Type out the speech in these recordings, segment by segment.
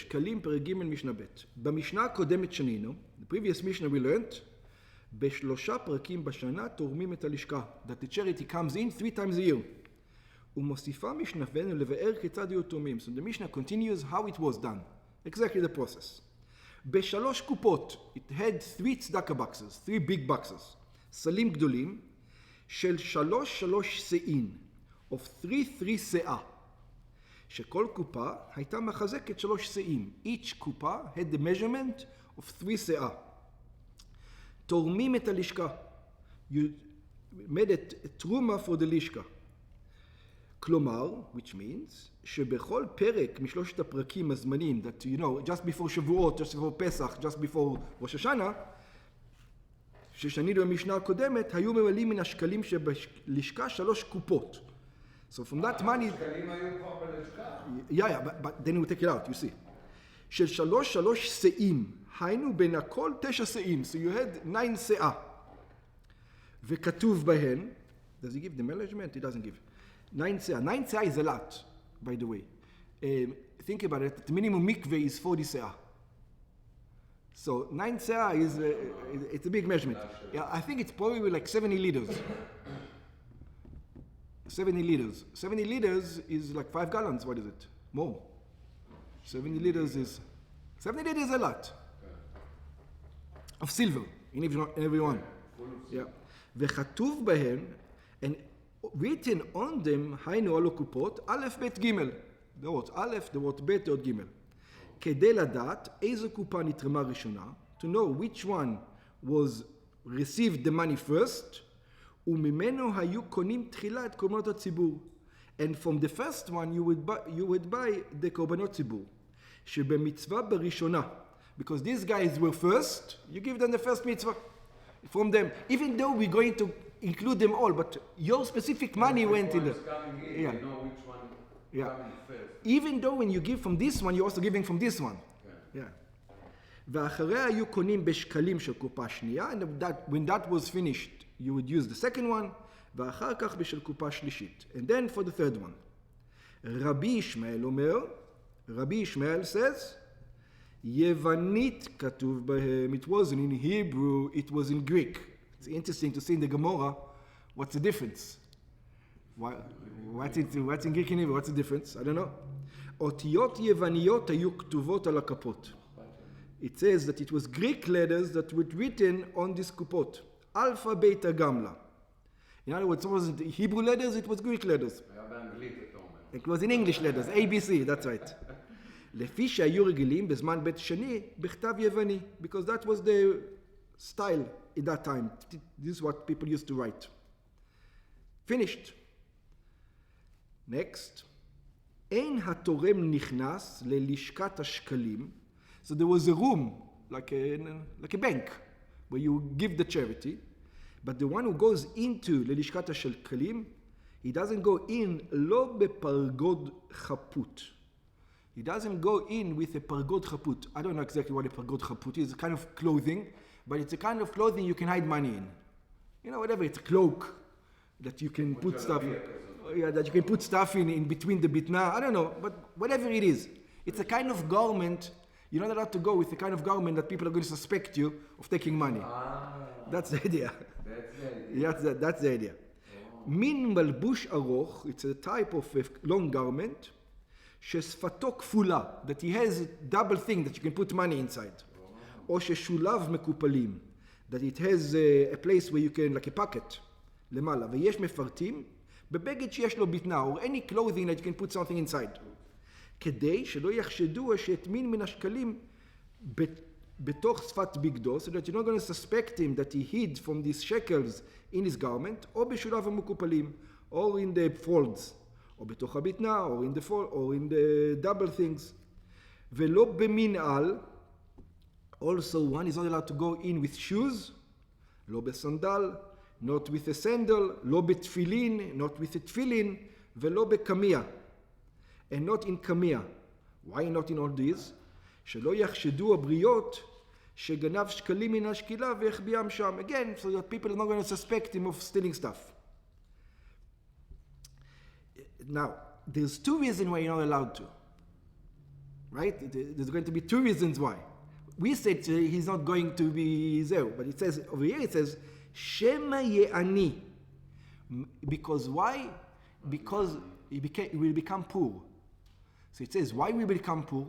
שקלים פרק ג' משנה ב'. במשנה הקודמת שנינו, the previous Mishnah we learned, בשלושה פרקים בשנה תורמים את הלשכה. That the charity comes in 3 times a year. ומוסיפה משנתנו לבאר כיצד היו תורמים. So the Mishnah continues how it was done. Exactly the process. בשלוש קופות, it had 3 tzedakah boxes, 3 big boxes. סלים גדולים של 3 שאין, of 3 שאה. שכל קופה הייתה מחזקת 3 שאים. Each קופה had the measurement of 3 שאה. תורמים את הלשכה. You made it תרומה for the לשכה. כלומר, which means, שבכל פרק משלושת הפרקים הזמנים, that you know, just before שבועות, just before פסח, just before ראש השנה, ששנינו במשנה הקודמת, היו ממלאים מן השקלים שבלשכה 3 קופות. So from that money... השקלים היו כבר בלשכה. Yeah, but then we take it out, you see. של 3 שאים, היינו בין הכל 9 שאים. So you had 9 שאה. וכתוב בהן, does he give the measurement? He doesn't give. 9 שאה. 9 שאה is a lot, by the way. Think about it, the minimum mikveh is 40 שאה. So 9 שאה is, it's a big measurement. Yeah, I think it's probably like 70 liters. 70 liters. 70 liters is like 5 gallons, what is it? More. 70 liters is a lot. Of silver, in every one. Yeah. וכתוב בהן, and written on them, היינו על הקופות, א' ב' ג'. דעות א', דעות ב', דעות ג'. כדי לדעת איזו קופה נתרמה ראשונה, to know which one was received the money first, וממנו היו קונים תחילה את קורבנות הציבור. And from the first one you would buy the קורבנות ציבור. שבמצווה בראשונה. Because these guys were first, you give them the first mitzvah from them. Even though we're going to include them all, but your specific money went in there. Yeah. You know which one coming first. Even though when you give from this one, you're also giving from this one. Yeah. ואחריה היו קונים בשקלים של קופה שנייה, and when that was finished, you would use the second one, ואחר כך בשל קופה שלישית. And then for the third one. רבי ישמעאל אומר, Rabbi Ishmael says, יוונית כתוב בהם. It wasn't in Hebrew, it was in Greek. It's interesting to see in the Gemara, what's the difference? What's in Greek and Hebrew? What's the difference? I don't know. אותיות יווניות היו כתובות על הכפות. It says that it was Greek letters that were written on these kupot. Alpha, beta, gamma. In other words, it wasn't Hebrew letters, it was Greek letters. It was in English letters, ABC, that's right. לפי שהיו רגילים בזמן בית שני בכתב יווני, because that was the style at that time. This is what people used to write. Finished. Next. אין התורם נכנס ללשכת השקלים. So there was a room, like a bank, where you give the charity, but the one who goes into ללשכת השקלים, he doesn't go in לא בפרגוד חפות. He doesn't go in with a פרגוד חפות. I don't know exactly what a פרגוד חפות is. It's a kind of clothing, but it's a kind of clothing you can hide money in. You know, whatever, it's a cloak that you can put stuff in. Yeah, that you can put stuff in between the bitna. I don't know, but whatever it is. It's a kind of garment. You're not allowed to go with the kind of garment that people are going to suspect you of taking money. That's the idea. That's the idea. Min malbush aroch, it's a type of a long garment, ששפתו כפולה, that he has a double thing that you can put money inside. או ששולב מקופלים, that it has a place where you can, like a pocket, למעלה. ויש מפרטים, בבגד שיש לו ביטנה, or any clothing that you can put something inside. כדי שלא יחשדו שהטמין מן השקלים בתוך שפת בגדו, so that you're not going to suspect him that he hid from these shekels in his garment, או בשולב המקופלים, or in the folds, או בתוך הביטנה, or in the double things. ולא במנעל, also one is not allowed to go in with shoes, לא בסנדל, not with a sandal, לא בתפילין, not with a תפילין, ולא בקמיה. And not in קמיה. Why not in all these? שלא יחשדו הבריות שגנב שקלים מן השקילה והחביאם שם. Again, so that people are not going to suspect him of stealing stuff. Now, there's 2 reasons why you're not allowed to. right? There's going to be two reasons why. We said he's not going to be there, but it says over here, it says, Shema Ye'ani. Because why? Because he will become poor. So it says, why will he become poor?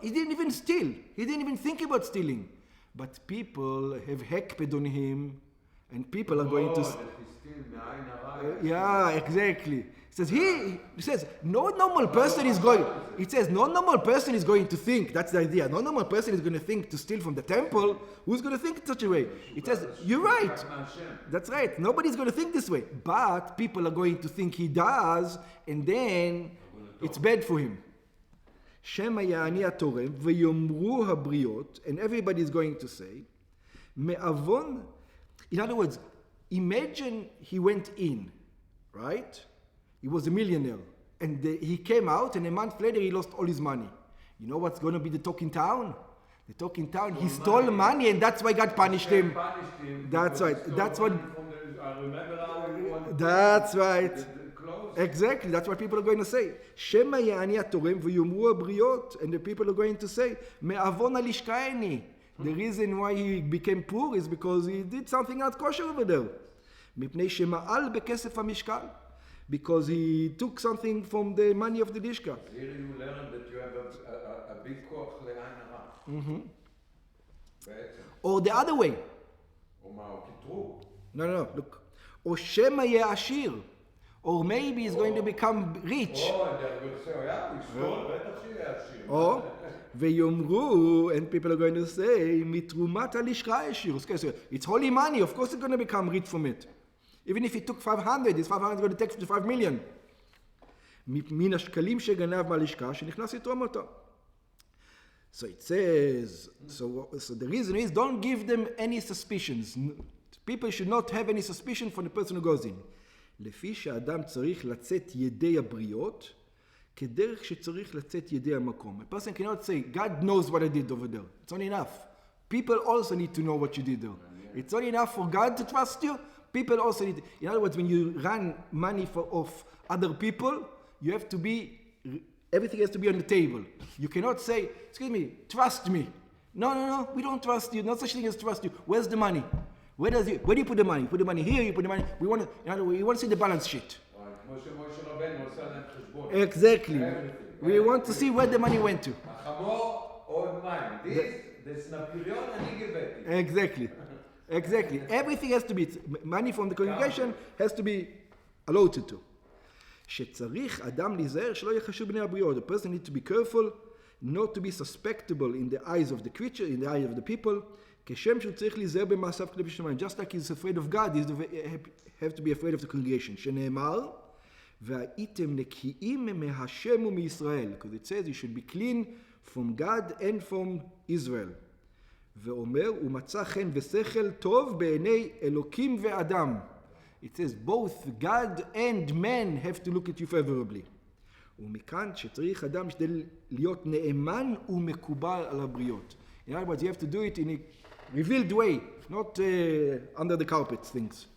He didn't even steal. He didn't even think about stealing. But people have hekped on him, and people are going to... yeah, exactly. He says, no normal person is going to think, that's the idea, no normal person is going to think to steal from the temple. Who's going to think in such a way? It says, you're right. That's right. Nobody's going to think this way. But people are going to think he does, and then it's bad for him. Shema Ya'ani HaTorem v'yomru habriot, and everybody is going to say, me'avon. In other words, imagine he went in, right? He was a millionaire, and he came out, and a month later he lost all his money. You know what's going to be the talk in town? The talk in town, he stole money, and that's why God punished him. That's right. That's what. That's right. Exactly. That's what people are going to say. Shema Ya'ani HaTorem v'yomru habriot, and the people are going to say, me'avon alishkaeni. The reason why he became poor is because he did something not kosher over there. Mipnei shema'al bekesef hamishkal. Because he took something from the money of the Lishka. Here you learn that you have a big koch le'ain hara. Or the other way. No, look. Or Shema Ye'ashir. Or maybe he's going to become rich. Or Veyomru, and people are going to say, Mitrumat alishka yeshir. It's holy money, of course he's going to become rich from it. Even if he took 500, this 500 is going to take 55 million. Mishna Shekalim Chapter מהלשכה שנכנס לתרום אותו. So it says, so the reason is, don't give them any suspicions. People should not have any suspicion for the person who goes in. לפי שהאדם צריך לצאת ידי הבריות, כדרך שצריך לצאת ידי המקום. A person cannot say, God knows what I did over there. It's not enough. People also need to know what you did there. It's not enough for God to trust you. People also need, in other words, when you run money of other people, you have to be, everything has to be on the table. You cannot say, excuse me, trust me. No, we don't trust you. Not such thing as trust you. Where's the money? Where do you put the money? Put the money here, you put the money. We want to see the balance sheet. Exactly. We want to see where the money went to. Exactly. Everything has to be, money from the congregation has to be allotted to. שצריך אדם להיזהר שלא יחשו בני הבריות. The person needs to be careful not to be suspectable in the eyes of the creature, in the eyes of the people. כשם שהוא צריך להיזהר במעשיו כלפי שמיים. Just like he's afraid of God, he have to be afraid of the congregation. שנאמר, והייתם נקיים מהשם ומישראל. Because it says you should be clean from God and from Israel. ואומר, ומצא חן ושכל טוב בעיני אלוקים ואדם. It says both God and man have to look at you favorably. ומכאן שצריך אדם משתדל להיות נאמן ומקובל על הבריות. In other words, you have to do it in a revealed way, not under the carpet things.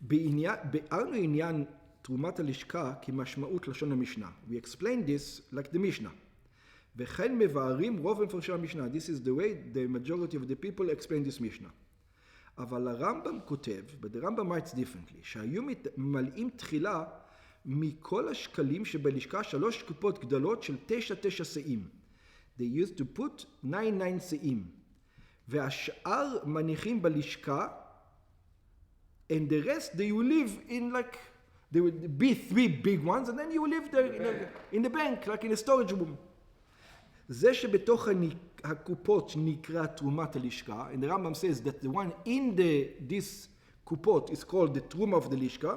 בארנו עניין תרומת הלשכה כמשמעות לשון המשנה. We explained this like the Mishnah. וכן מבארים רוב מפרשי המשנה. This is the way the majority of the people explain this Mishnah. אבל הרמב"ם כותב, but the Rambam writes differently, שהיו ממלאים תחילה מכל השקלים שבלשכה 3 קופות גדולות של 9 שאים. They used to put 9 שאים. והשאר מניחים בלשכה, and the rest they will live in like, there would be 3 big ones, and then you will live there in the bank, like in a storage room. זה שבתוך הקופות נקרא תרומת הלשכה, and the Rambam says that the one in this קופות is called the תרומה of the לשכה,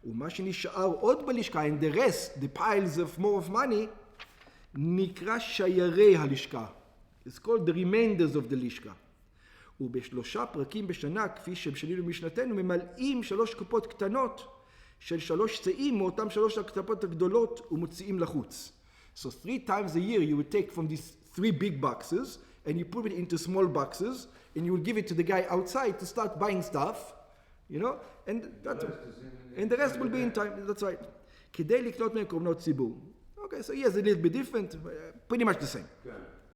ומה שנשאר עוד בלשכה, and the rest, the piles of more of money, נקרא שיירי הלשכה. It's called the remainders of the לשכה. ובשלושה פרקים בשנה, כפי שבשנינו במשנתנו, ממלאים 3 קופות קטנות של 3 שאים מאותם 3 הקופות הגדולות ומוציאים לחוץ. So 3 times a year you would take from these 3 big boxes and you put it into small boxes and you would give it to the guy outside to start buying stuff, you know, and the rest will be in time. That's right. כדי לקנות מהם קורבנות ציבור. Okay, so yes, a little bit different, pretty much the same. כן.